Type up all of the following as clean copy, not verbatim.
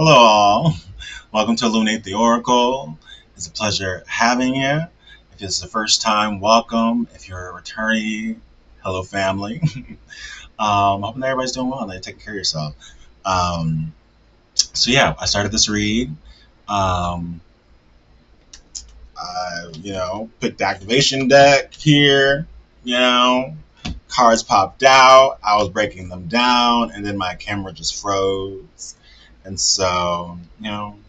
Hello, all. Welcome to Illuminate the Oracle. It's a pleasure having you. If it's the first time, welcome. If you're a returnee, hello, family. Hoping that everybody's doing well and that you're taking care of yourself. Um, yeah, I started this read. Um, picked the activation deck here. You know, cards popped out. I was breaking them down, and then my camera just froze. And so, we're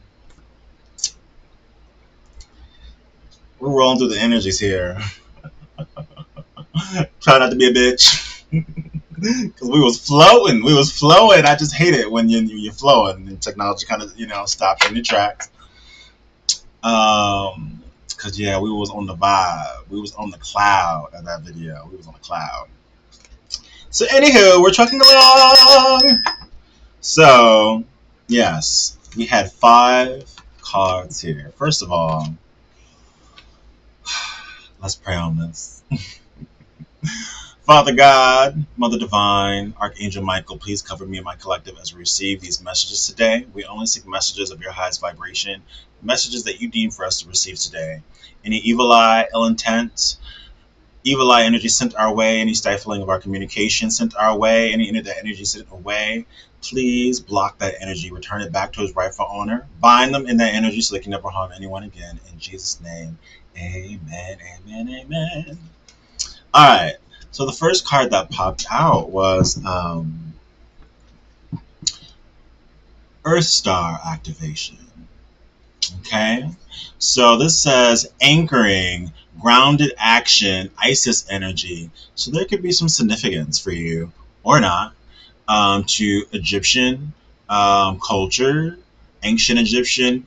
rolling through the energies here. Try not to be a bitch. Because we was floating. We was flowing. I just hate it when you're flowing and technology kind of, stops in your tracks. Because, yeah, we was on the vibe. We was on the cloud of that video. We was on the cloud. So, anywho, we're trucking along. So, yes, we had 5 cards here. First of all, let's pray on this. Father God, Mother Divine, Archangel Michael, please cover me and my collective as we receive these messages today. We only seek messages of your highest vibration, messages that you deem for us to receive today. Any evil eye, ill intent, evil eye energy sent our way, any stifling of our communication sent our way, any that energy sent away, please block that energy, return it back to its rightful owner, bind them in that energy so they can never harm anyone again. In Jesus' name, amen, amen, amen. All right. So the first card that popped out was Earth Star activation. Okay. So this says anchoring, grounded action, Isis energy. So there could be some significance for you or not to Egyptian culture, ancient Egyptian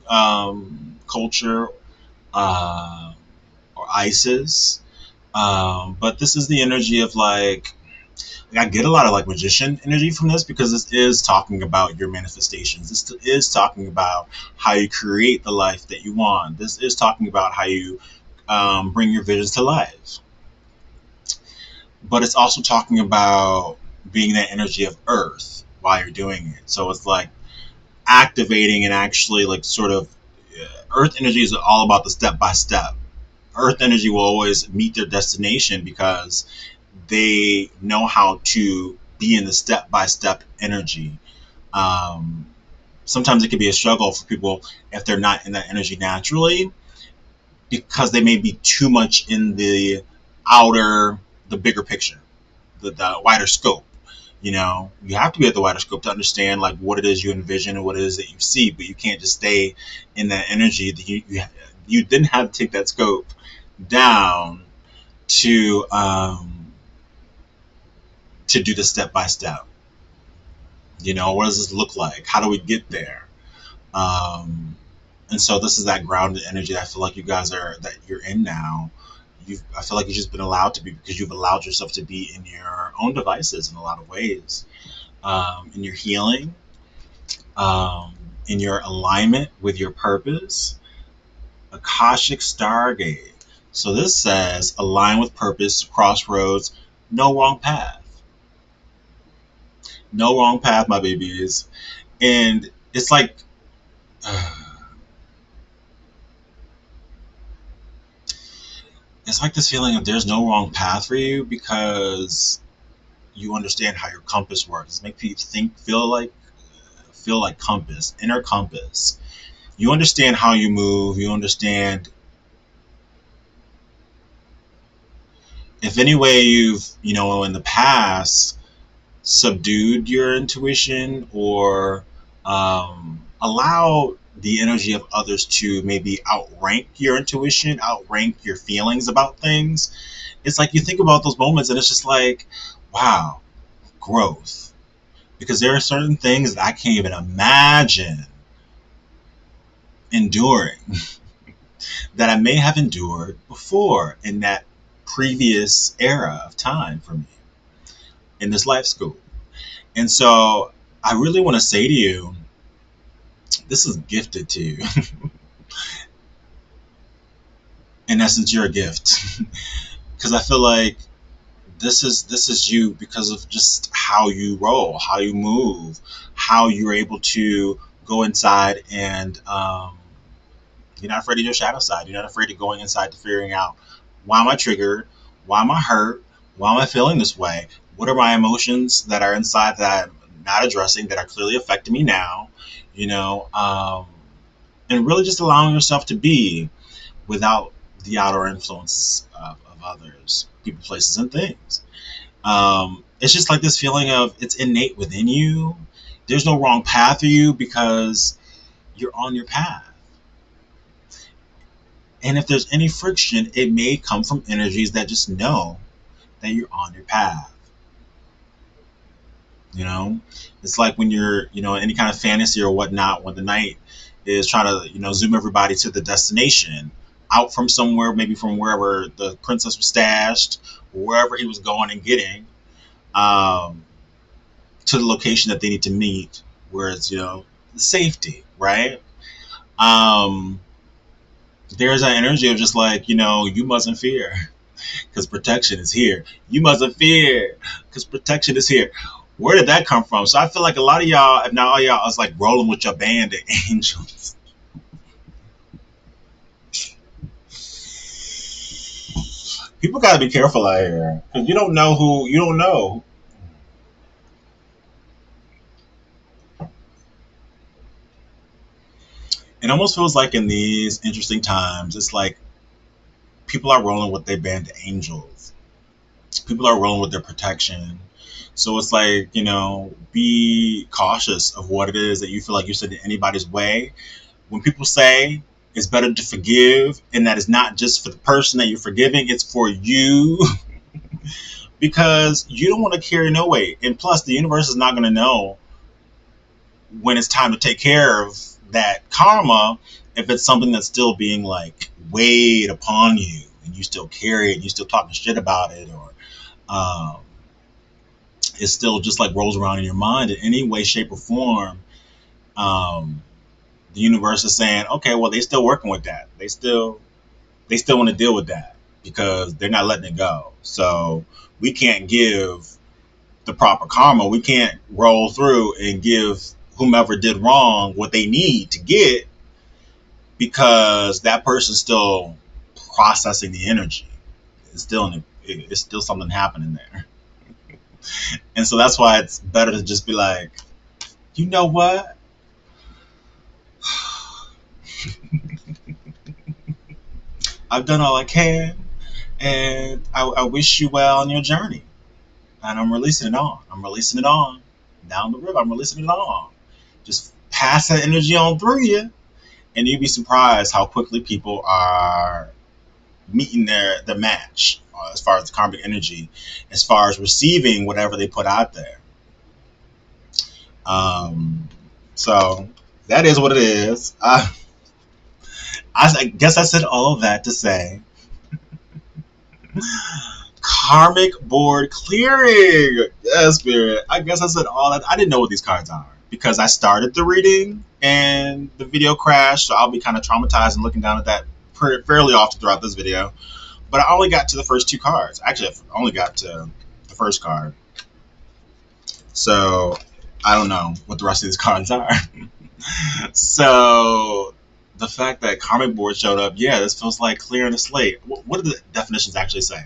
culture, or Isis. But this is the energy of I get a lot of magician energy from this because this is talking about your manifestations. This is talking about how you create the life that you want. This is talking about how you bring your visions to life. But it's also talking about being that energy of earth while you're doing it. So it's like activating and actually sort of earth energy is all about the step by step. Earth energy will always meet their destination because they know how to be in the step by step energy. Um, Sometimes it can be a struggle for people if they're not in that energy naturally because they may be too much in the bigger picture, the wider scope. You have to be at the wider scope to understand what it is you envision and what it is that you see, but you can't just stay in that energy. That you then have to take that scope down to do the step by step. What does this look like? How do we get there? And so this is that grounded energy that I feel like you guys that you're in now. I feel like you've just been allowed to be because you've allowed yourself to be in your own devices in a lot of ways, in your healing, um, in your alignment with your purpose. Akashic Stargate. So this says align with purpose, crossroads, no wrong path. No wrong path, my babies. And it's it's like this feeling of there's no wrong path for you because you understand how your compass works. It makes you feel like compass, inner compass. You understand how you move. You understand if any way you've in the past subdued your intuition or allow the energy of others to maybe outrank your intuition, outrank your feelings about things. It's like you think about those moments and it's just like, wow, growth. Because there are certain things that I can't even imagine enduring that I may have endured before in that previous era of time for me in this life school. And so I really want to say to you, this is gifted to you. In essence, you're a gift. Because I feel like this is you because of just how you roll, how you move, how you're able to go inside and you're not afraid of your shadow side. You're not afraid of going inside to figuring out, why am I triggered? Why am I hurt? Why am I feeling this way? What are my emotions that are inside that I'm not addressing, that are clearly affecting me now? You know, and really just allowing yourself to be without the outer influence of others, people, places, and things. It's just like this feeling of, it's innate within you. There's no wrong path for you because you're on your path. And if there's any friction, it may come from energies that just know that you're on your path. You know, it's like when you're, any kind of fantasy or whatnot, when the knight is trying to, zoom everybody to the destination, out from somewhere, maybe from wherever the princess was stashed, wherever he was going and getting, um, to the location that they need to meet, where it's, safety, right? Um, there's that energy of just like, you mustn't fear because protection is here. You mustn't fear because protection is here. Where did that come from? So I feel like a lot of y'all, if not all y'all, is like rolling with your band of angels. People gotta be careful out here because you don't know who you don't know. It almost feels like in these interesting times, it's like people are rolling with their band of angels. People are rolling with their protection. So it's like, be cautious of what it is that you feel like you said in anybody's way. When people say it's better to forgive, and that is not just for the person that you're forgiving, it's for you, because you don't want to carry no weight. And plus, the universe is not going to know when it's time to take care of that karma if it's something that's still being like weighed upon you and you still carry it, and you still talking shit about it, or um, it still just like rolls around in your mind in any way, shape, or form. Um, the universe is saying, okay, well, they still working with that. They still want to deal with that because they're not letting it go. So we can't give the proper karma. We can't roll through and give whomever did wrong what they need to get because that person's still processing the energy. It's still something happening there. And so that's why it's better to just be like, you know what? I've done all I can, and I wish you well on your journey. And I'm releasing it on. I'm releasing it on down the river. I'm releasing it on. Just pass that energy on through you, and you'd be surprised how quickly people are meeting their match as far as the karmic energy, as far as receiving whatever they put out there. Um, so that is what it is. I guess I said all of that to say karmic board clearing. Yeah, spirit. I guess I said all that. I didn't know what these cards are because I started the reading and the video crashed, so I'll be kind of traumatized and looking down at that fairly often throughout this video. But I only got to the first two cards. Actually, I only got to the first card. So I don't know what the rest of these cards are. So the fact that karmic board showed up, yeah, this feels like clearing the slate. What do the definitions actually say?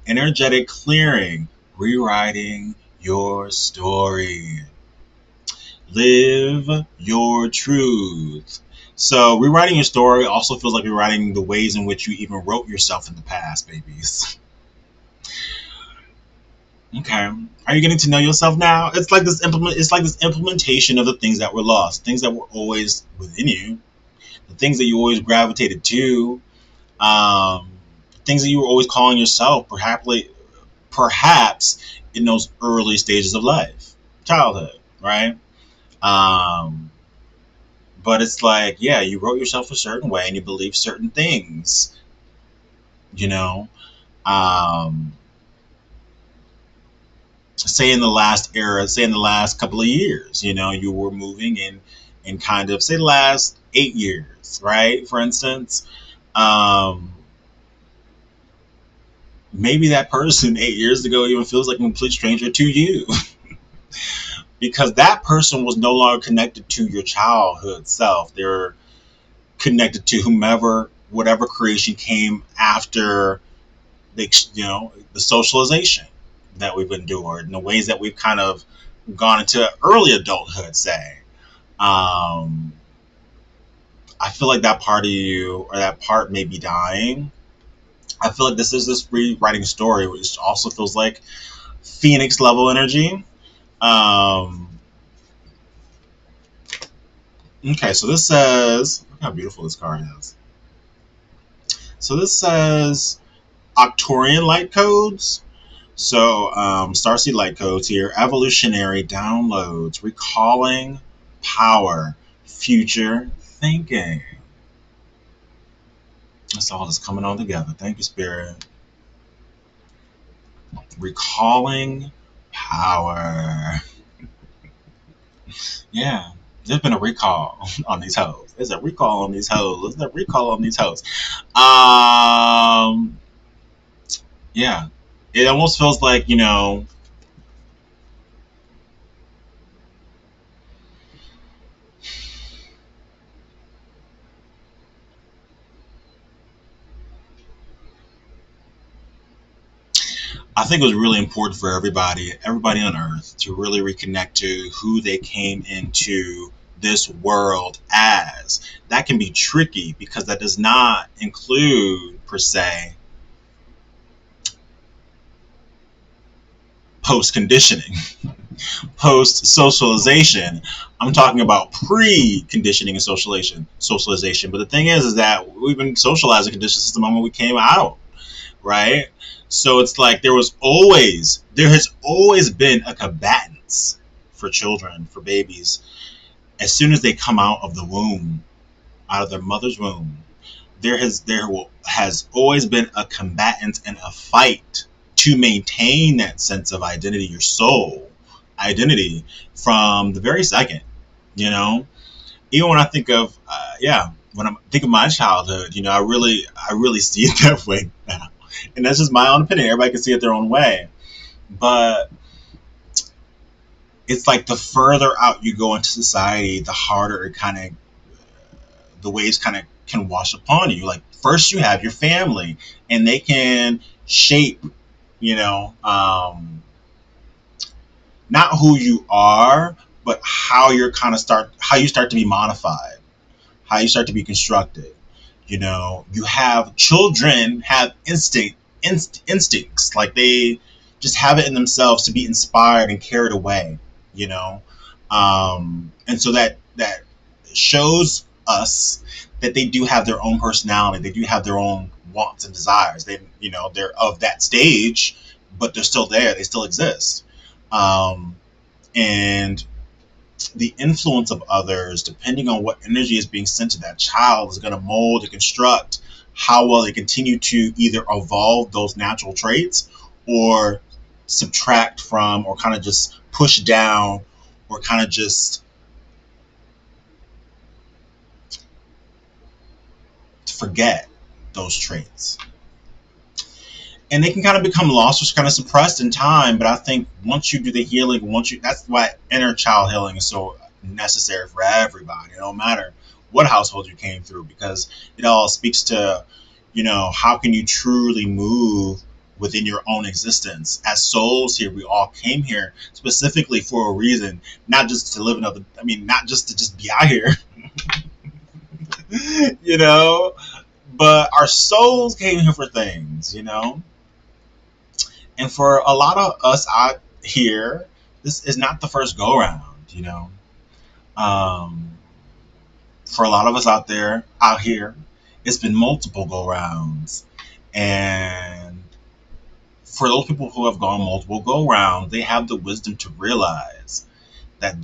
Energetic clearing, rewriting your story. Live your truth. So rewriting your story also feels like rewriting the ways in which you even wrote yourself in the past, babies. Okay. Are you getting to know yourself now? It's like this implementation of the things that were lost, things that were always within you, the things that you always gravitated to, um, things that you were always calling yourself, perhaps in those early stages of life, childhood, right? Um, but it's like, yeah, you wrote yourself a certain way and you believe certain things, you know. Um, say in the last era, say in the last couple of years, you were moving in kind of say the last 8 years, right? For instance, um, maybe that person 8 years ago even feels like a complete stranger to you. because that person was no longer connected to your childhood self. They're connected to whomever, whatever creation came after the, the socialization that we've endured and the ways that we've kind of gone into early adulthood, say. Um, I feel like that part of you or that part may be dying. I feel like this is this rewriting story, which also feels like Phoenix level energy. Um, okay, so this says, look how beautiful this card is. So this says Octorian light codes. So Starseed light codes here, evolutionary downloads, recalling power, future thinking. That's all that's coming on together. Thank you, Spirit. Recalling power. Yeah. There's been a recall on these hoes. There's a recall on these hoes. There's a recall on these hoes. Um, yeah. It almost feels like, I think it was really important for everybody on Earth, to really reconnect to who they came into this world as. That can be tricky because that does not include, per se, post conditioning, post socialization. I'm talking about pre conditioning and socialization. But the thing is that we've been socialized and conditioned since the moment we came out, right? So it's like there has always been a combatants for children, for babies, as soon as they come out of the womb, out of their mother's womb. There has always been a combatant and a fight to maintain that sense of identity, your soul identity, from the very second. You know, even when I think of when I think of my childhood, I really see it that way now, and that's just my own opinion. Everybody can see it their own way, but it's like the further out you go into society, the harder it kind of the waves kind of can wash upon you. Like first you have your family, and they can shape, you know, not who you are, but how you start to be modified, how you start to be constructed. You have children have instincts, like they just have it in themselves to be inspired and carried away. You know, and so that shows us that they do have their own personality. They do have their own wants and desires. They're of that stage, but they're still there. They still exist. Um, and the influence of others, depending on what energy is being sent to that child, is going to mold and construct how well they continue to either evolve those natural traits or subtract from, or kind of just push down, or kind of just forget those traits. And they can kind of become lost or kind of suppressed in time. But I think once you do the healing, that's why inner child healing is so necessary for everybody. It don't matter what household you came through, because it all speaks to, how can you truly move within your own existence. As souls here, we all came here specifically for a reason, not just to live another, not just to just be out here, you know, but our souls came here for things. And for a lot of us out here, this is not the first go round. Um, for a lot of us out here, it's been multiple go rounds. And for those people who have gone multiple go rounds, they have the wisdom to realize that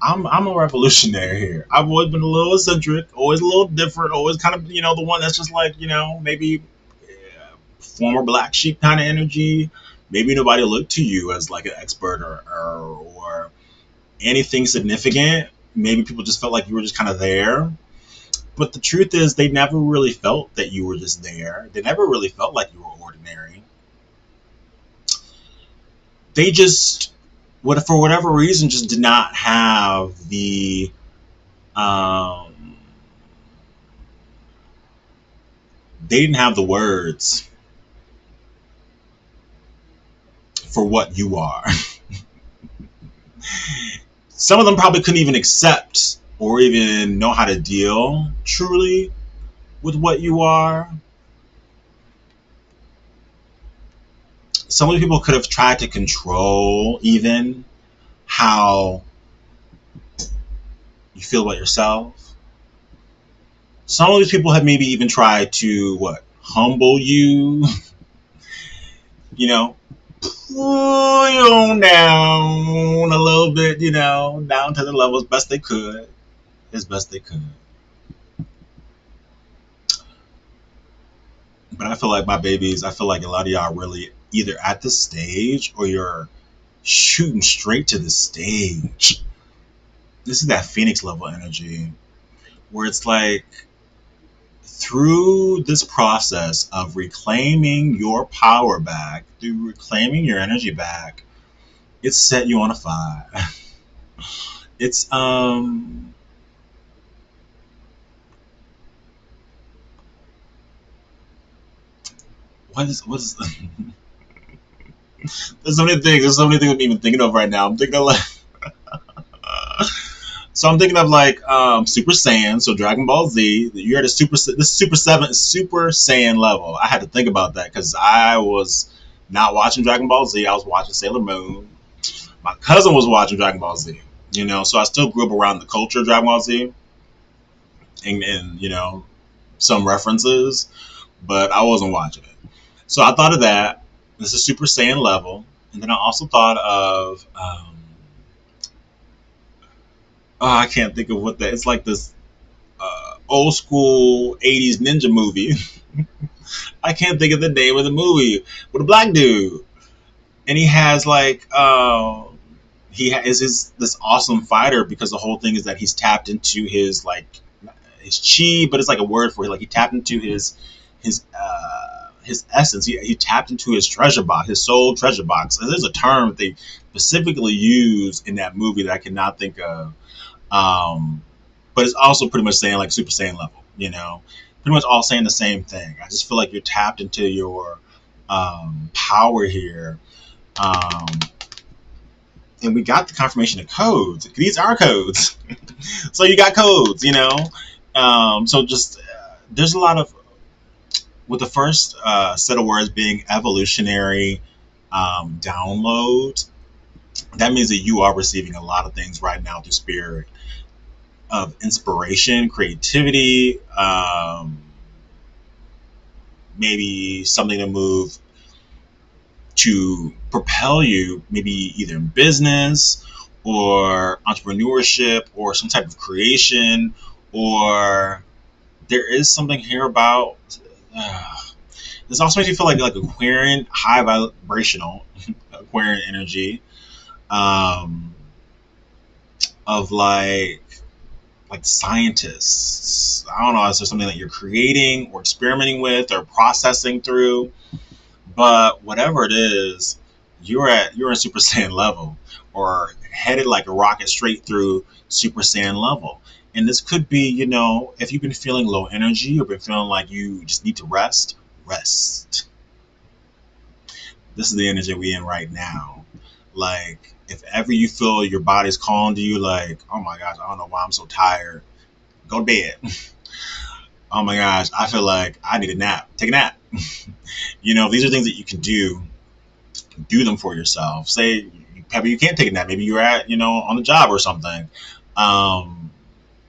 I'm a revolutionary here. I've always been a little eccentric, always a little different, always kind of, the one that's just like, maybe former black sheep kind of energy. Maybe nobody looked to you as like an expert or anything significant. Maybe people just felt like you were just kind of there. But the truth is, they never really felt that you were just there. They never really felt like you were ordinary. They just what for whatever reason just did not have the um, they didn't have the words for what you are. Some of them probably couldn't even accept or even know how to deal truly with what you are. Some of the people could have tried to control even how you feel about yourself. Some of these people have maybe even tried to what humble you, you know, pull you on down a little bit, down to the level as best they could. But I feel like my babies, I feel like a lot of y'all are really either at the stage or you're shooting straight to the stage. This is that Phoenix level energy where it's like through this process of reclaiming your power back, through reclaiming your energy back, it's set you on a fire. It's what is there's so many things I'm even thinking of right now. I'm thinking of like so I'm thinking of like Super Saiyan, so Dragon Ball Z. You're at a Super Saiyan level. I had to think about that because I was not watching Dragon Ball Z. I was watching Sailor Moon. My cousin was watching Dragon Ball Z. So I still grew up around the culture of Dragon Ball Z and some references, but I wasn't watching it. So I thought of that. This is Super Saiyan level, and then I also thought of I can't think of what that. It's like this old school '80s ninja movie. I can't think of the name of the movie with a black dude, and he has like is this awesome fighter because the whole thing is that he's tapped into his like his chi, but it's like a word for it. Like he tapped into his essence. He tapped into his treasure box, his soul treasure box. And there's a term they specifically use in that movie that I cannot think of. But it's also pretty much saying like Super Saiyan level, pretty much all saying the same thing. I just feel like you're tapped into your power here. And we got the confirmation of codes. These are codes. So you got codes. So just there's a lot of, with the first set of words being evolutionary download, that means that you are receiving a lot of things right now through spirit of inspiration, creativity, maybe something to move to propel you, maybe either in business or entrepreneurship or some type of creation, or there is something here about. This also makes you feel like Aquarian, high vibrational Aquarian energy, of like scientists. I don't know, is there something that you're creating or experimenting with or processing through? But whatever it is, you're in Super Saiyan level or headed like a rocket straight through Super Saiyan level. And this could be, if you've been feeling low energy or been feeling like you just need to rest. This is the energy we're in right now. Like, if ever you feel your body's calling to you, like, oh my gosh, I don't know why I'm so tired, go to bed. Oh my gosh, I feel like I need a nap, take a nap. These are things that you can do them for yourself. Say, maybe you can't take a nap, maybe you're at, on the job or something.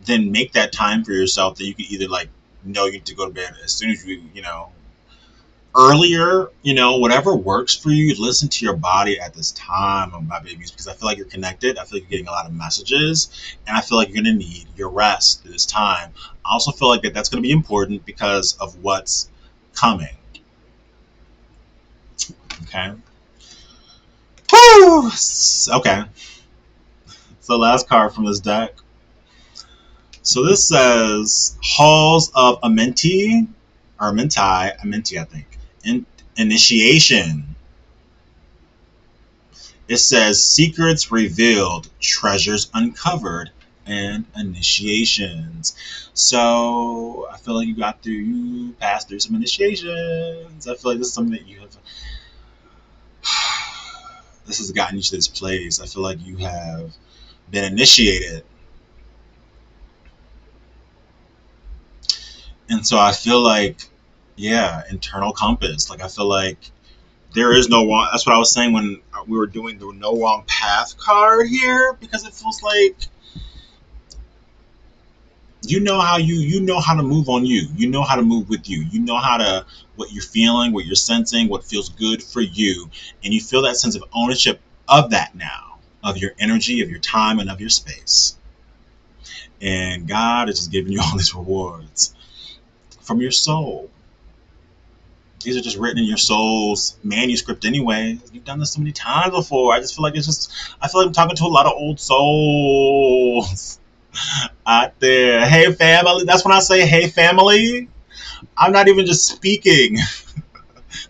Then make that time for yourself that you can either like, you need to go to bed as soon as earlier, whatever works for you. Listen to your body at this time, my babies, because I feel like you're connected. I feel like you're getting a lot of messages, and I feel like you're going to need your rest at this time. I also feel like that's going to be important because of what's coming. Okay. Woo! Okay. So last card from this deck. So this says Halls of Amenti, or Amenti, I think. Initiation. It says secrets revealed, treasures uncovered, and initiations. So I feel like you passed through some initiations. I feel like this is something that you have, this has gotten you to this place. I feel like you have been initiated. And so I feel like, yeah, internal compass. Like I feel like there is no wrong. That's what I was saying when we were doing the no wrong path card here, because it feels like you know how to move on you. You know how to move with you. You know how to what you're feeling, what you're sensing, what feels good for you, and you feel that sense of ownership of that now, of your energy, of your time, and of your space. And God is just giving you all these rewards from your soul. These are just written in your soul's manuscript anyway. You've done this so many times before. I just feel like I feel like I'm talking to a lot of old souls out there. Hey, family. That's when I say, hey, family. I'm not even just speaking.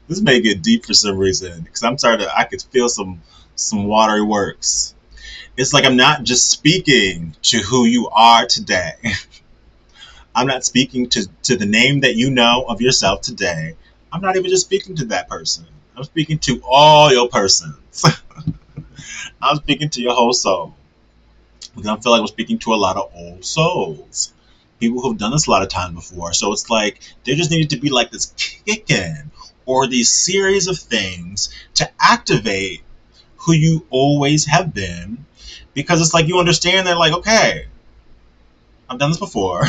This may get deep for some reason because I could feel some watery works. It's like I'm not just speaking to who you are today. I'm not speaking to the name that you know of yourself today. I'm not even just speaking to that person. I'm speaking to all your persons. I'm speaking to your whole soul. Because I feel like I'm speaking to a lot of old souls. People who've done this a lot of times before. So it's like there just needed to be like this kick in or these series of things to activate who you always have been. Because it's like you understand that, like, okay, I've done this before.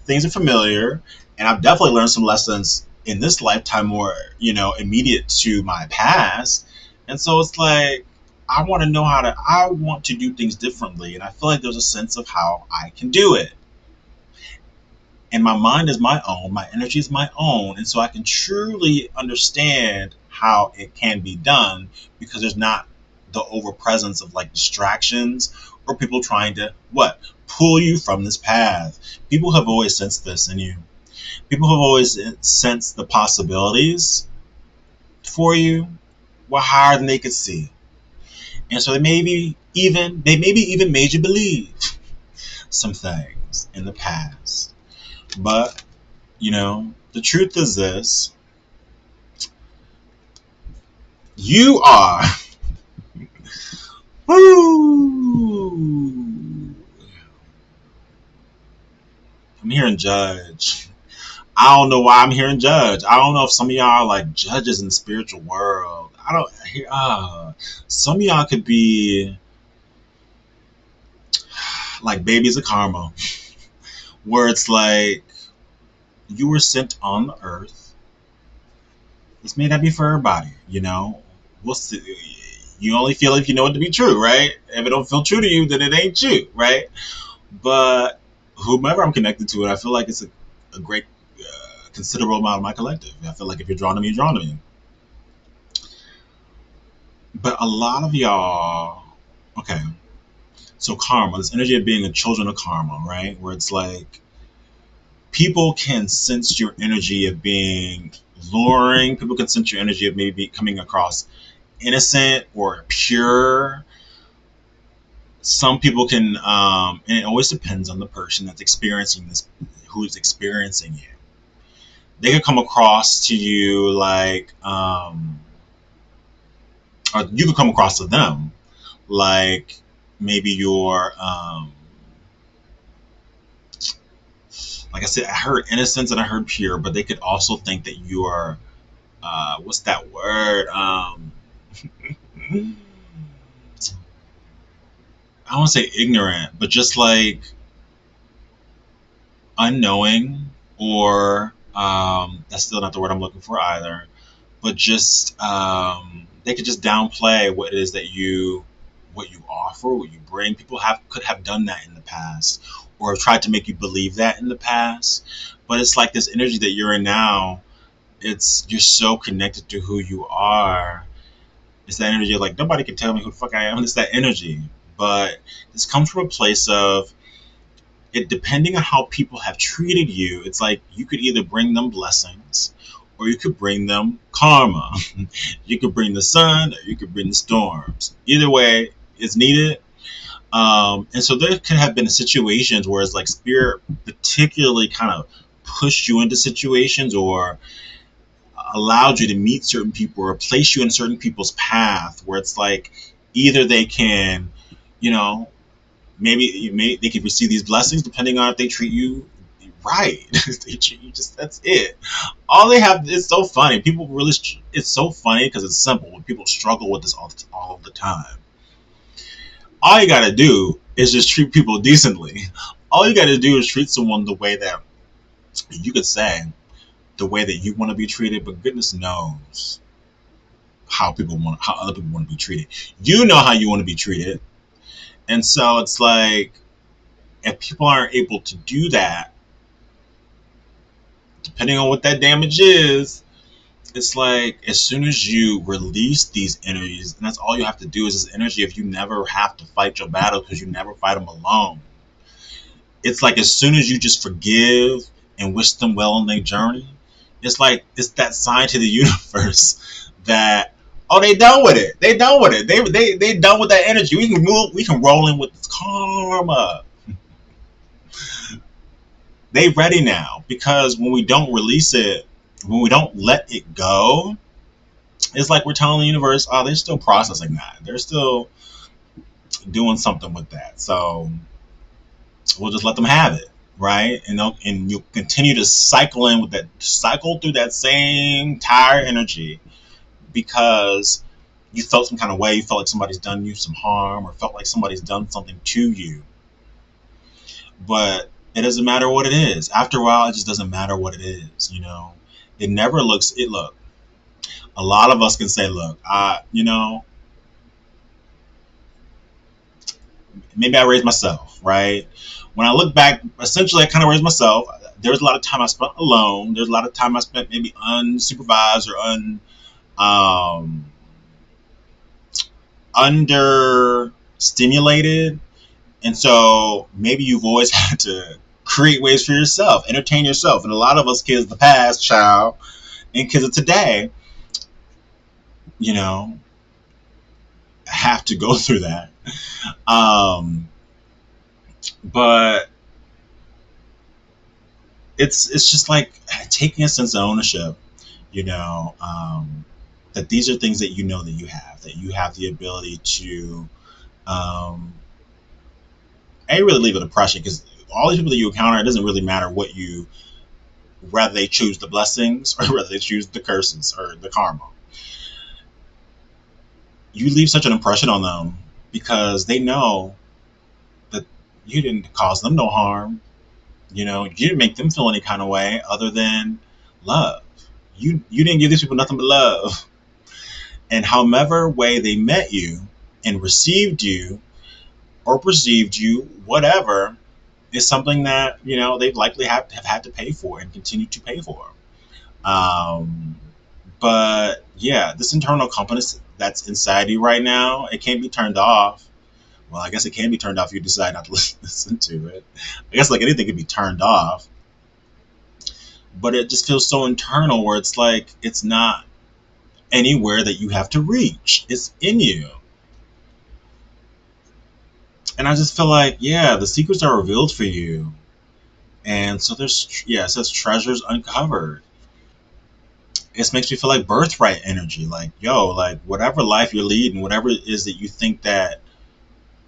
Things are familiar, and I've definitely learned some lessons in this lifetime more, immediate to my past. And so it's like I want to do things differently, and I feel like there's a sense of how I can do it. And my mind is my own, my energy is my own, and so I can truly understand how it can be done because there's not the over presence of like distractions or people trying to what pull you from this path. People have always sensed this in you. People have always sensed the possibilities for you were higher than they could see, and so they maybe even made you believe some things in the past. But the truth is this: you are. Woo! I'm hearing judge. I don't know why I'm hearing judge. I don't know if some of y'all are like judges in the spiritual world. I don't hear. Some of y'all could be like babies of karma, where it's like you were sent on the earth. This may not be for everybody. We'll see. You only feel if you know it to be true, right? If it don't feel true to you, then it ain't true, right? But whomever I'm connected to, I feel like it's a great, considerable amount of my collective. I feel like if you're drawn to me, you're drawn to me. But a lot of y'all, okay, so karma, this energy of being a children of karma, right? Where it's like people can sense your energy of being luring. People can sense your energy of maybe coming across innocent or pure. Some people can, and it always depends on the person that's experiencing this, who's experiencing it. They could come across to you like, or you could come across to them like maybe you're, like I said, I heard innocence and I heard pure, but they could also think that you are, what's that word? I don't want to say ignorant, but just like unknowing, or that's still not the word I'm looking for either. But just they could just downplay what you offer, what you bring. People could have done that in the past, or have tried to make you believe that in the past. But it's like this energy that you're in now. You're so connected to who you are. It's that energy of like nobody can tell me who the fuck I am. It's that energy, but this comes from a place of it depending on how people have treated you. It's like you could either bring them blessings or or you could bring them karma. You could bring the sun, or you could bring the storms. Either way, it's needed. And so there could have been situations where it's like spirit particularly kind of pushed you into situations or allowed you to meet certain people or place you in certain people's path where it's like either they can, you know, maybe they can receive these blessings depending on if they treat you right. They treat you just, that's it. All they have, it's so funny. People really, it's so funny because it's simple. People struggle with this all the time. All you gotta do is just treat people decently. All you gotta do is treat someone the way that you could say, the way that you want to be treated, but goodness knows how other people want to be treated. You know how you want to be treated. And so it's like, if people aren't able to do that, depending on what that damage is, it's like as soon as you release these energies, and that's all you have to do is this energy, if you never have to fight your battles because you never fight them alone. It's like as soon as you just forgive and wish them well on their journey, it's like it's that sign to the universe that, oh, they done with it. They done with it. They done with that energy. We can move. We can roll in with this karma. They ready now, because when we don't release it, when we don't let it go, it's like we're telling the universe, oh, they're still processing that. They're still doing something with that. So we'll just let them have it, right? And you'll continue to cycle through that same tired energy because you felt some kind of way, you felt like somebody's done you some harm, or felt like somebody's done something to you. But it doesn't matter what it is. After a while, it just doesn't matter what it is, you know? It never looks, look, a lot of us can say, look, maybe I raised myself, right? When I look back, essentially I kind of raised myself. There's a lot of time I spent alone. There's a lot of time I spent maybe unsupervised or under stimulated. And so maybe you've always had to create ways for yourself, entertain yourself. And a lot of us kids of the past, child, and kids of today, have to go through that. But it's just like taking a sense of ownership, that these are things that that you have the ability to really leave an impression, because all these people that you encounter, it doesn't really matter whether they choose the blessings or whether they choose the curses or the karma. You leave such an impression on them because they know that you didn't cause them no harm. You didn't make them feel any kind of way other than love. You didn't give these people nothing but love. And however way they met you and received you or perceived you, whatever, is something that, they likely have had to pay for and continue to pay for. But yeah, this internal compass that's inside you right now, it can't be turned off. Well, I guess it can be turned off if you decide not to listen to it. I guess like anything can be turned off. But it just feels so internal where it's like it's not anywhere that you have to reach. It's in you. And I just feel like, yeah, the secrets are revealed for you. And so it says treasures uncovered. It makes me feel like birthright energy. Like, like whatever life you're leading, whatever it is that you think that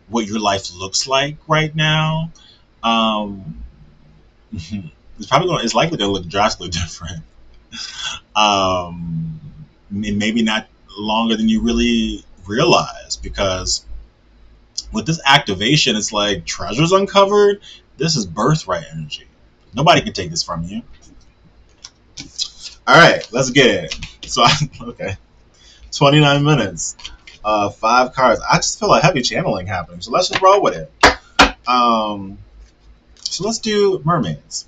what your life looks like right now, it's likely going to look drastically different. Maybe not longer than you really realize, because with this activation, it's like treasures uncovered. This is birthright energy. Nobody can take this from you. All right, let's get it. So, okay, 29 minutes, 5 cards. I just feel a heavy channeling happening, so let's just roll with it. So let's do mermaids.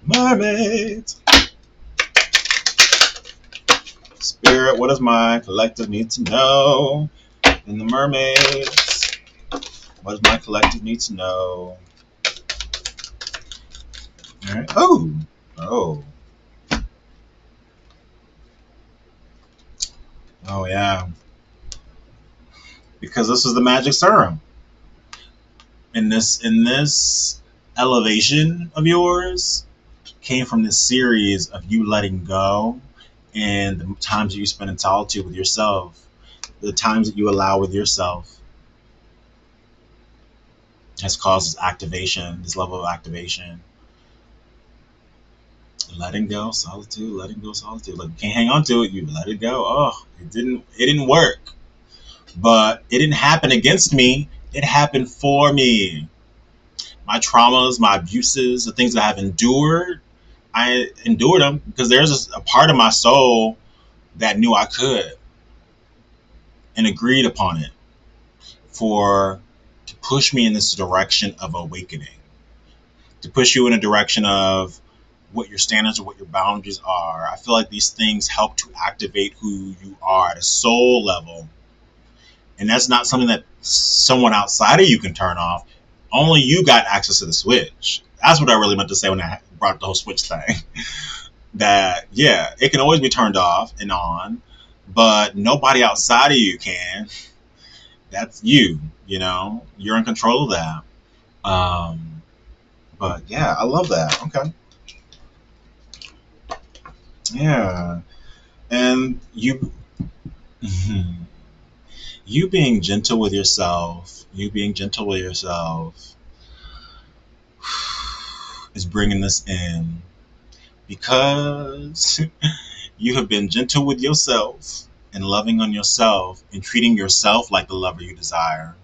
Mermaids. Spirit, what does my collective need to know? In the mermaids, what does my collective need to know? All right. Oh, oh yeah. Because this is the magic serum. In this elevation of yours came from this series of you letting go and the times that you spend in solitude with yourself, the times that you allow with yourself has caused this activation, this level of activation. Letting go, solitude, letting go, solitude. Like you can't hang on to it, you let it go. Oh, it didn't work. But it didn't happen against me. It happened for me. My traumas, my abuses, the things that I've endured, I endured them because there's a part of my soul that knew I could and agreed upon it for to push me in this direction of awakening, to push you in a direction of what your standards or what your boundaries are. I feel like these things help to activate who you are at a soul level. And that's not something that someone outside of you can turn off. Only you got access to the switch. That's what I really meant to say when I brought up the whole switch thing. That, yeah, it can always be turned off and on, but nobody outside of you can. That's you, you're in control of that. But yeah, I love that. Okay. Yeah. And you being gentle with yourself, is bringing this in because you have been gentle with yourself and loving on yourself and treating yourself like the lover you desire.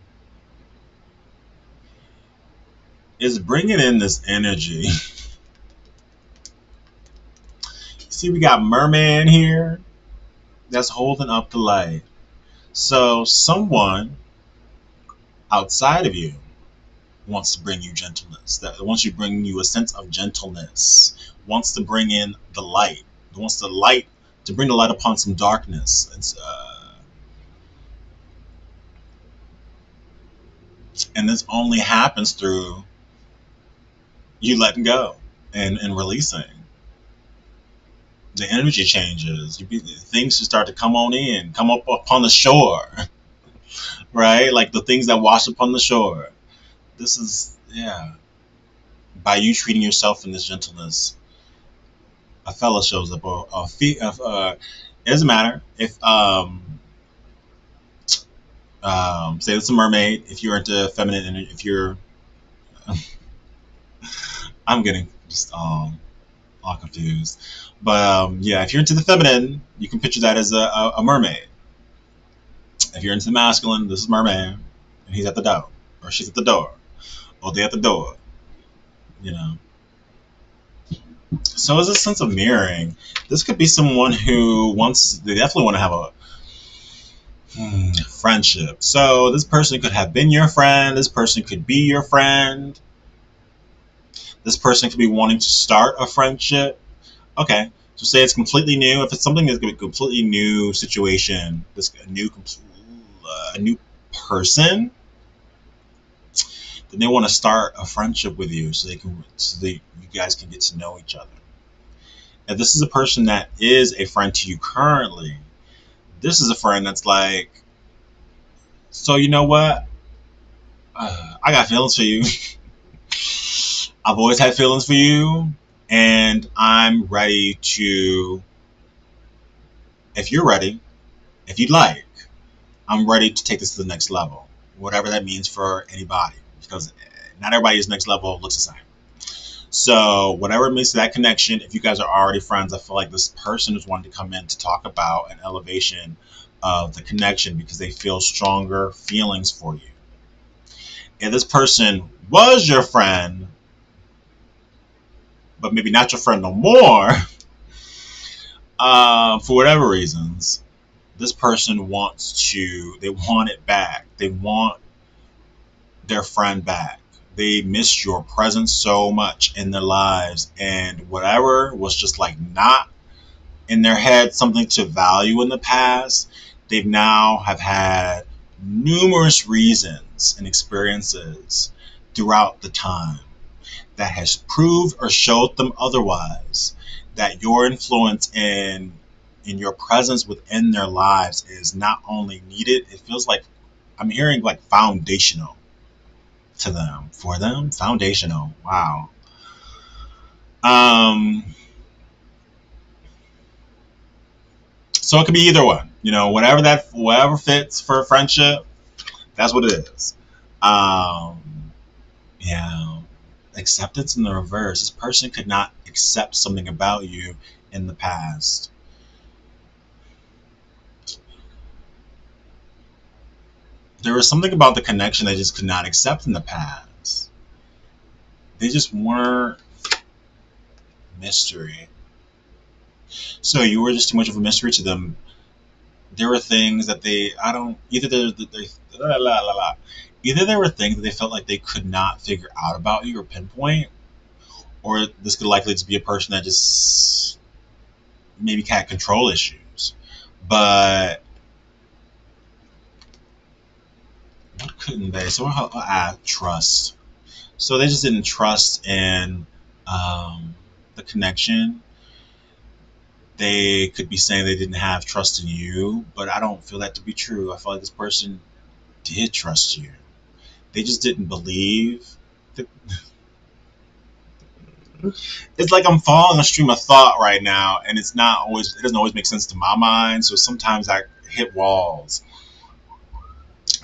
Is bringing in this energy. See, we got merman here that's holding up the light. So someone outside of you wants to bring you gentleness. That wants to bring you a sense of gentleness. Wants to bring in the light. Wants the light to bring the light upon some darkness. And this only happens through you letting go and releasing. The energy changes. Things should start to come on in, come up upon the shore, right? Like the things that wash upon the shore. This is, yeah. By you treating yourself in this gentleness, a fella shows up, or it doesn't matter if say it's a mermaid. If you're into feminine energy, if you're, I'm getting just all confused. But yeah, if you're into the feminine, you can picture that as a mermaid. If you're into the masculine, this is merman, and he's at the door, or she's at the door, or they're at the door. You know. So it's a sense of mirroring. This could be someone who wants, they definitely want to have a friendship. So this person could have been your friend. This person could be your friend. This person could be wanting to start a friendship. Okay, so say it's completely new. If it's something that's going to be a completely new situation, a new person, then they want to start a friendship with you, so you guys can get to know each other. If this is a person that is a friend to you currently, this is a friend that's like, so you know what? I got feelings for you. I've always had feelings for you, and I'm ready to, if you're ready, if you'd like, I'm ready to take this to the next level, whatever that means for anybody, because not everybody's next level looks the same. So whatever it means to that connection, if you guys are already friends, I feel like this person is wanting to come in to talk about an elevation of the connection because they feel stronger feelings for you. If this person was your friend, but maybe not your friend no more, for whatever reasons, this person they want it back. They want their friend back. They missed your presence so much in their lives, and whatever was just like not in their head something to value in the past, they've now have had numerous reasons and experiences throughout the time that has proved or showed them otherwise that your influence in your presence within their lives is not only needed, it feels like I'm hearing like foundational to them, for them, foundational. Wow. Um, so it could be either one, whatever fits for a friendship, that's what it is. Um, yeah, acceptance in the reverse. This person could not accept something about you in the past. There was something about the connection they just could not accept in the past. They just weren't mystery. So you were just too much of a mystery to them. There were things that they I don't either they la, la, la, la. Either there were things that they felt like they could not figure out about you or pinpoint, or this could likely just be a person that just maybe had control issues. But what couldn't they? So trust. So they just didn't trust in the connection. They could be saying they didn't have trust in you, but I don't feel that to be true. I feel like this person did trust you. They just didn't believe. It's like I'm following a stream of thought right now, and it doesn't always make sense to my mind. So sometimes I hit walls,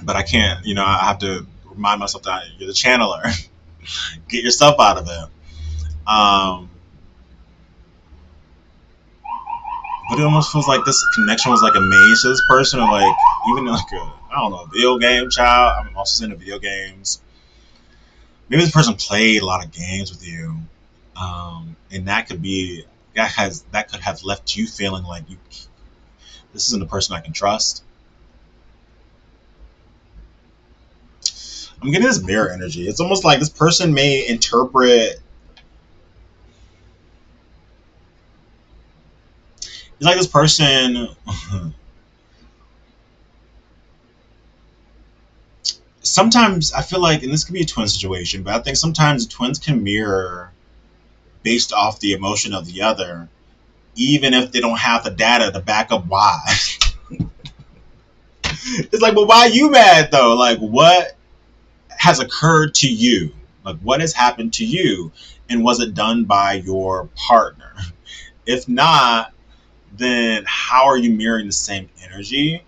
but I can't. I have to remind myself that you're the channeler. Get yourself out of it. Um, but it almost feels like this connection was like a maze to this person, or like even like I don't know, a video game child. I'm also into video games. Maybe this person played a lot of games with you, and that could have left you feeling like this isn't a person I can trust. I'm getting this mirror energy. It's almost like this person may interpret. It's like this person. Sometimes I feel like, and this could be a twin situation, but I think sometimes twins can mirror based off the emotion of the other, even if they don't have the data to back up why. It's like, but why are you mad though? Like, what has occurred to you? Like, what has happened to you? And was it done by your partner? If not, then how are you mirroring the same energy?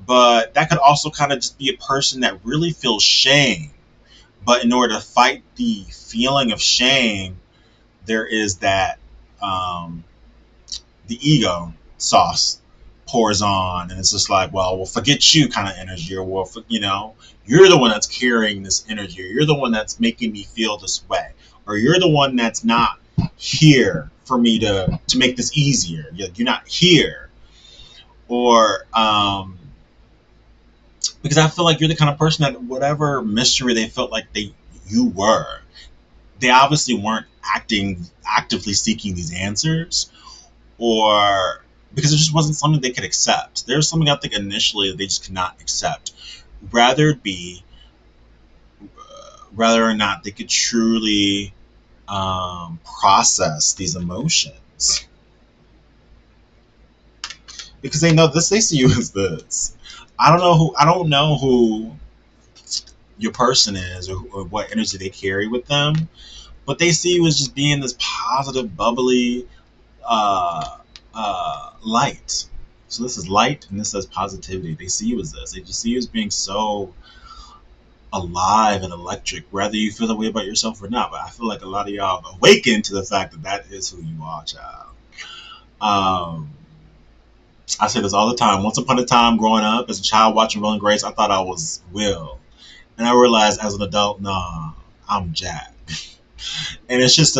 But that could also kind of just be a person that really feels shame. But in order to fight the feeling of shame, there is that um, the ego sauce pours on, and it's just like, well, forget you kind of energy, or you're the one that's carrying this energy, or you're the one that's making me feel this way, or you're the one that's not here for me to make this easier. You're not here, or because I feel like you're the kind of person that whatever mystery they felt like you were, they obviously weren't actively seeking these answers, or because it just wasn't something they could accept. There's something I think initially they just could not accept. Rather it be whether or not they could truly process these emotions, because they know this. They see you as this. I don't know who your person is, or what energy they carry with them, but they see you as just being this positive, bubbly light. So this is light, and this says positivity. They see you as this. They just see you as being so alive and electric, whether you feel the way about yourself or not. But I feel like a lot of y'all have awakened to the fact that that is who you are, child. Um, I say this all the time. Once upon a time, growing up as a child watching Will and Grace, I thought I was Will, and I realized as an adult, nah, I'm Jack. And it's just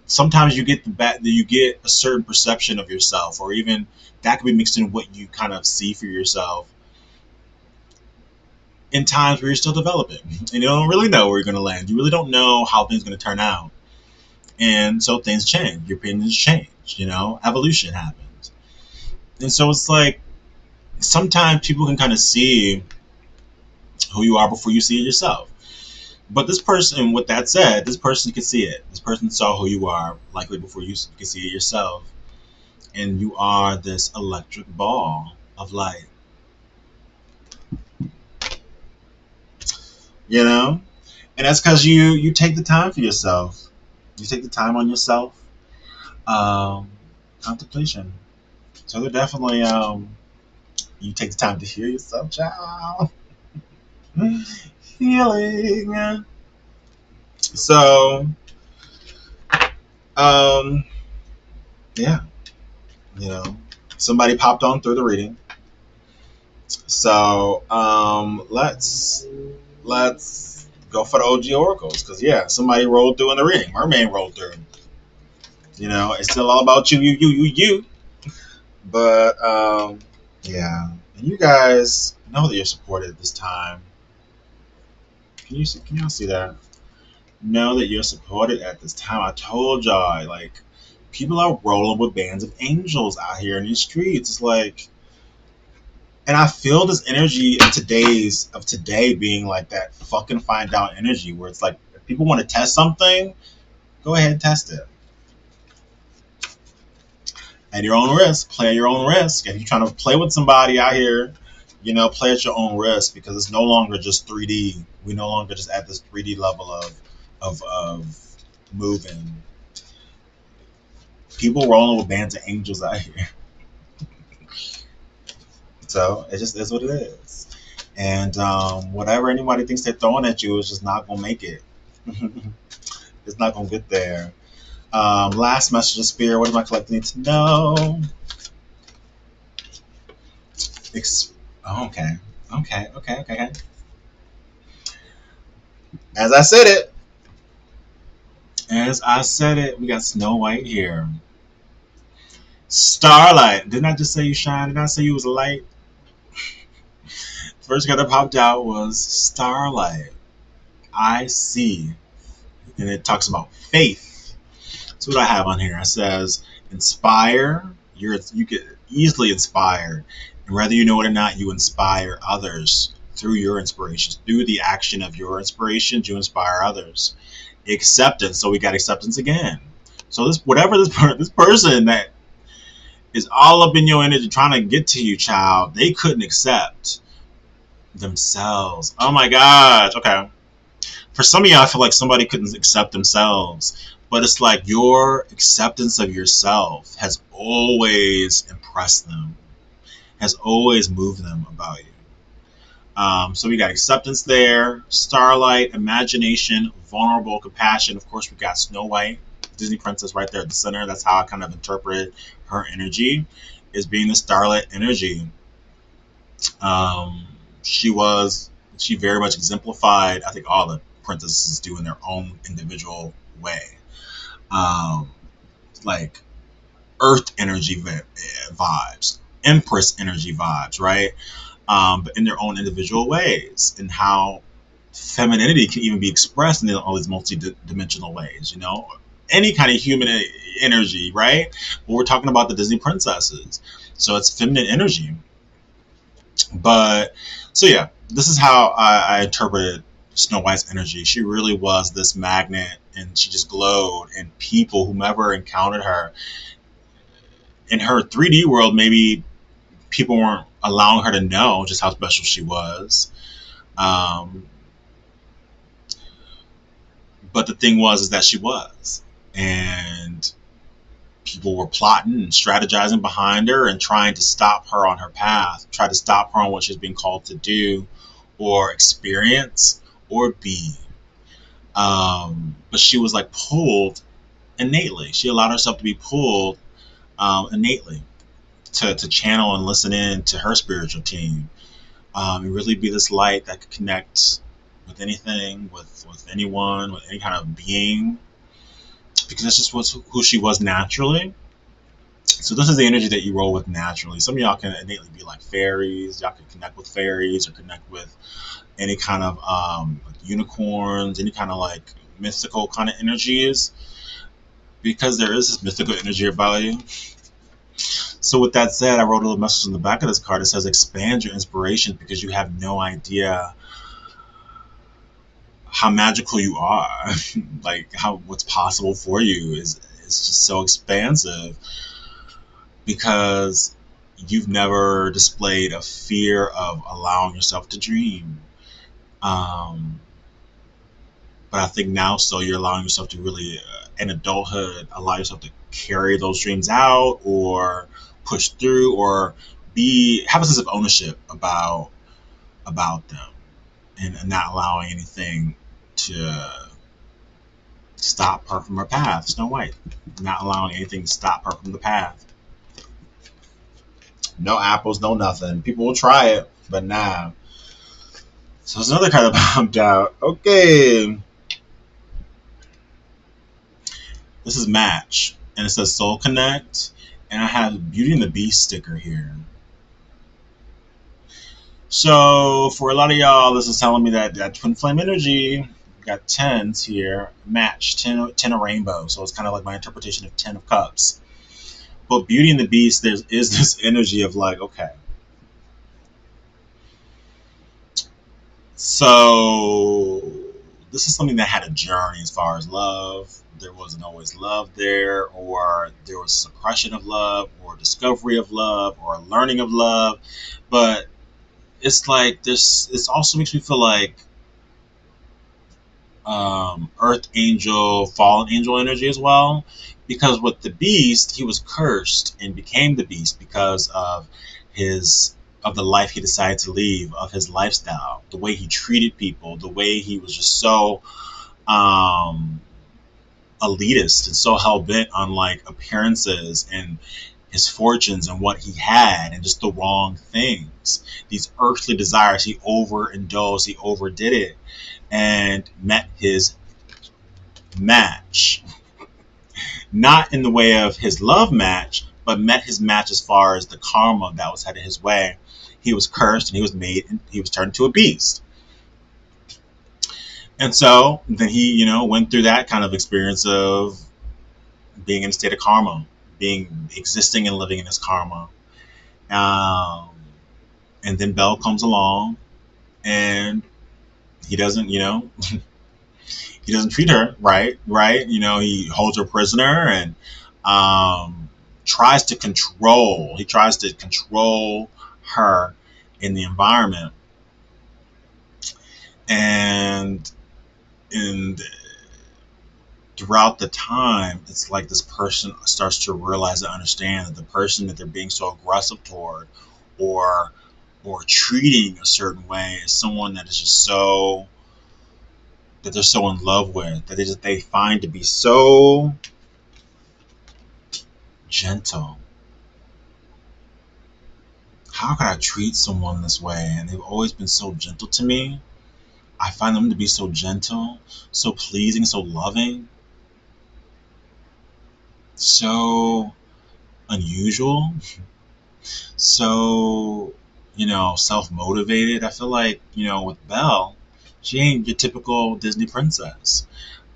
sometimes you get a certain perception of yourself, or even that could be mixed in what you kind of see for yourself in times where you're still developing, and you don't really know where you're going to land. You really don't know how things are going to turn out, and so things change. Your opinions change. Evolution happens, and so it's like sometimes people can kind of see who you are before you see it yourself. But this person, with that said, this person can see it. This person saw who you are, likely before you can see it yourself. And you are this electric ball of light, you know? And that's because you take the time for yourself. You take the time on yourself. Contemplation. So they're definitely, you take the time to heal yourself, child. Healing. So, um, yeah, you know, somebody popped on through the reading. So, let's go for the OG oracles, because yeah, somebody rolled through in the reading. Mermaid rolled through. You know, it's still all about you. But yeah, and you guys know that you're supported this time. Can you see? Can y'all see that? Know that you're supported at this time. I told y'all, like, people are rolling with bands of angels out here in these streets. It's like, and I feel this energy of today being like that fucking find out energy where it's like, if people want to test something, go ahead and test it at your own risk. Play at your own risk. If you're trying to play with somebody out here, you know, play at your own risk, because it's no longer just 3D. We no longer just at this 3D level of moving. People rolling with bands of angels out here. So it just is what it is. And whatever anybody thinks they're throwing at you is just not gonna make it. It's not gonna get there. Last message of spirit. What am I collecting need to know? Oh, okay. Okay. As I said it. We got Snow White here. Starlight. Didn't I just say you shine? Didn't I say you was a light? First guy that popped out was Starlight. I see. And it talks about faith. That's what I have on here. It says inspire. You get easily inspired, and whether you know it or not, you inspire others through your inspirations. Through the action of your inspirations, you inspire others. Acceptance. So we got acceptance again. So this person that is all up in your energy trying to get to you, child, they couldn't accept themselves. Oh my gosh. Okay. For some of y'all, I feel like somebody couldn't accept themselves, but it's like your acceptance of yourself has always impressed them, has always moved them about you. So we got acceptance there, starlight, imagination, vulnerable, compassion. Of course, we got Snow White, Disney princess, right there at the center. That's how I kind of interpreted her energy, is being the starlight energy. Um, she very much exemplified, I think all the princesses do in their own individual way. Um, like Earth energy vibes, Empress energy vibes, right? But in their own individual ways, and how femininity can even be expressed in all these multi-dimensional ways, you know? Any kind of human energy, right? But we're talking about the Disney princesses. So it's feminine energy. But so yeah, this is how I interpreted Snow White's energy. She really was this magnet, and she just glowed. And people, whomever encountered her in her 3D world, maybe people weren't allowing her to know just how special she was. Um, but the thing was, is that she was, and people were plotting and strategizing behind her and trying to stop her on her path, try to stop her on what she's being called to do or experience or be. But she was like pulled innately. She allowed herself to be pulled innately to channel and listen in to her spiritual team, and really be this light that could connect with anything, with anyone, with any kind of being, because that's just who she was naturally. So this is the energy that you roll with naturally. Some of y'all can innately be like fairies. Y'all can connect with fairies or connect with any kind of like unicorns, any kind of like mystical kind of energies, because there is this mystical energy about you. So with that said, I wrote a little message on the back of this card. It says expand your inspiration, because you have no idea how magical you are. Like how what's possible for you is just so expansive because you've never displayed a fear of allowing yourself to dream. Um, but I think now, so you're allowing yourself to really, in adulthood, allow yourself to carry those dreams out, or push through, or be have a sense of ownership about them, and not allowing anything to stop her from her path. Snow White, not allowing anything to stop her from the path. No apples, no nothing. People will try it, but nah. So there's another kind of bombed out. Okay, this is Match, and it says Soul Connect, and I have Beauty and the Beast sticker here. So for a lot of y'all, this is telling me that twin flame energy got tens here. Match 10 of rainbow. So it's kind of like my interpretation of 10 of cups. But Beauty and the Beast, there is this energy of like, okay, so this is something that had a journey as far as love. There wasn't always love there, or there was suppression of love, or discovery of love, or learning of love. But it's like this. It also makes me feel like Earth Angel, Fallen Angel energy as well. Because with the Beast, he was cursed and became the Beast because of his of the life he decided to leave, of his lifestyle, the way he treated people, the way he was just so um, elitist and so hell bent on like appearances and his fortunes and what he had and just the wrong things. These earthly desires, he overindulged, he overdid it, and met his match. Not in the way of his love match, but met his match as far as the karma that was headed his way. He was cursed and he was turned into a beast. And so then he, went through that kind of experience of being in a state of karma, being existing and living in his karma. Um, and then Belle comes along and he doesn't, he doesn't treat her right. He holds her prisoner and um, tries to control. He tries to control her in the environment, and in throughout the time, it's like this person starts to realize and understand that the person that they're being so aggressive toward, or treating a certain way, is someone that is just so that they're so in love with, that they find to be so gentle. How can I treat someone this way? And they've always been so gentle to me. I find them to be so gentle, so pleasing, so loving, so unusual, so, self motivated. I feel like, with Belle, she ain't your typical Disney princess.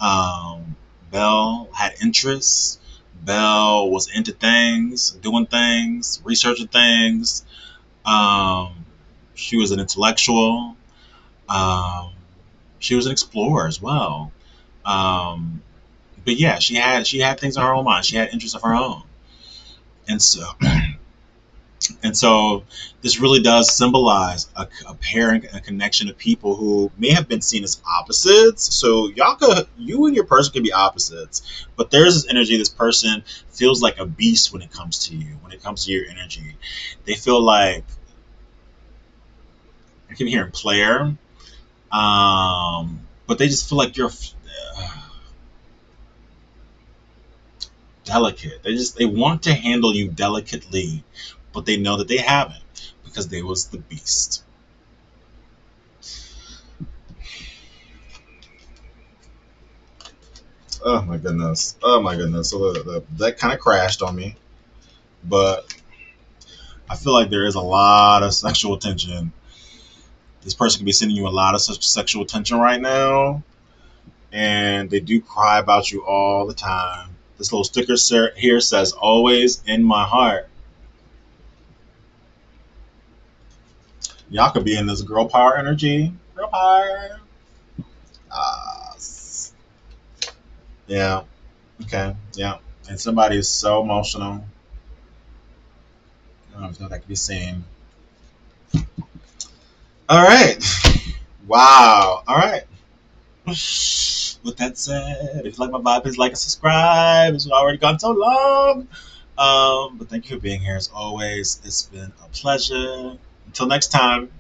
Um, Belle had interests. Belle was into things, doing things, researching things. Um, she was an intellectual. Um, she was an explorer as well. Um, but yeah, she had things on her own mind. She had interests of her own, and so this really does symbolize a pairing, a connection of people who may have been seen as opposites. So you and your person can be opposites, but there's this energy. This person feels like a beast when it comes to you. When it comes to your energy, they feel like, I keep hearing player, but they just feel like you're delicate. They want to handle you delicately, but they know that they haven't because they was the beast. Oh my goodness. Oh my goodness. So that kind of crashed on me, but I feel like there is a lot of sexual tension. This person could be sending you a lot of such sexual tension right now, and they do cry about you all the time. This little sticker here says, "Always in my heart." Y'all could be in this girl power energy. Girl power. Yeah. Okay. Yeah. And somebody is so emotional. I don't know if that can be seen. All right. Wow. All right. With that said, if you like my vibe, please like and subscribe. It's already gone so long. But thank you for being here as always. It's been a pleasure. Until next time.